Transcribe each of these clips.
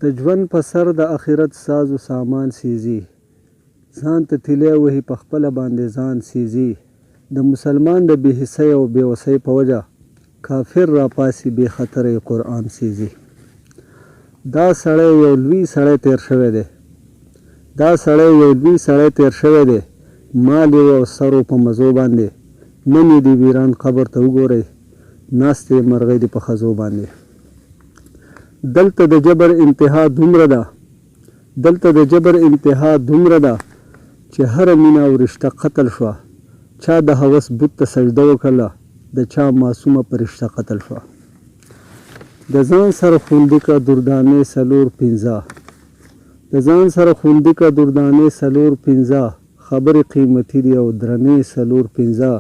د ژوند په سر د آخرت ساز و سامان سیزي ځان ته تیلی وهي په خپله باندې ځان سیزي د مسلمان د بې حسۍ او بې وسۍ په وجه کافر راپاسي بې خطره قرآن سیزي دا سړی یو لوی سړی تیر شوی دی مال یې او سر په مزو باندې نن یې د ویران قبر ته وګورئ ناستې مرغۍ دې په ښځو باندې دلته د جبر انتها دومره ده چې هره مینه او رشته قتل شوه چا د هوس بت ته سجده وکړله د چا معصومه پرشته قتل شوه د ځان سره خوندي که دردانې څلور پنځه خبرې قیمتي دي او درنې څلور پنځه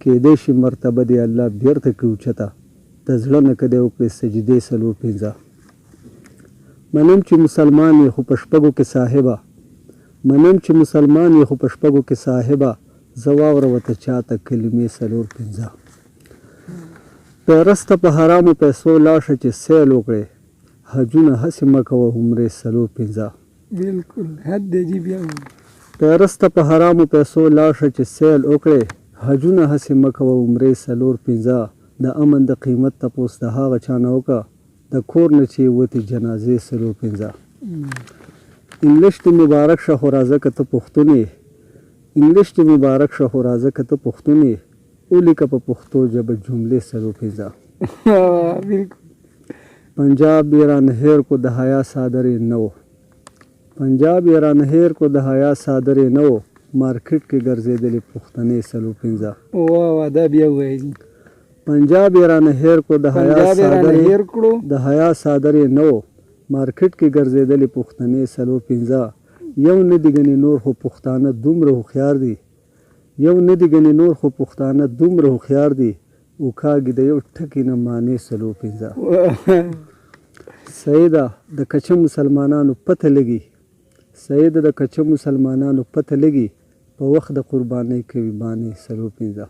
کېدای شي مرتبه دی الله بیرته کړي اوچته د زړه نه که دی وکړې سجدې څلور پنځه منم چې مسلمان یې خو په شپږو کې صاحبه زه واوره ورته چاته کلمې څلور پنځه پیرسته په حرامو پیسو لاړ شه چې سیل وکړې حجونه هسې مه کوه عمرې څلور پنځه بالکل حد دی جی بیا پیرسته په حرامو پیسو لاړ شه چې سیل وکړې حجونه هسې مه کوه عمرې څلور پنځه د امن د قیمت تپوس د هغه چا نه وکړه د کور نه چې وتې جنازې څلور پنځه انګلیش دې مبارک شه خو راځه که ته پښتون یې ولیکه په پښتو ژبه جملې څلور پنځه پنجاب یې رانه هېر کو د حیا صادر یې نه و مارکیټ کې ګرځېدلې پښتنې څلور پنځه پنجاب یې رانه هېر کو د حیا صادر یې نه و مارکیټ کې ګرځېدلې پښتنې څلور پنځه یو نه دي ګنې نور خو پښتانه دومره هوښیار دي وکاږي د یو ټکي نه معنی څلور پنځه سیده د کچه مسلمانانو پته لګي په وخت د قربانۍ کوي بانې څلور پنځه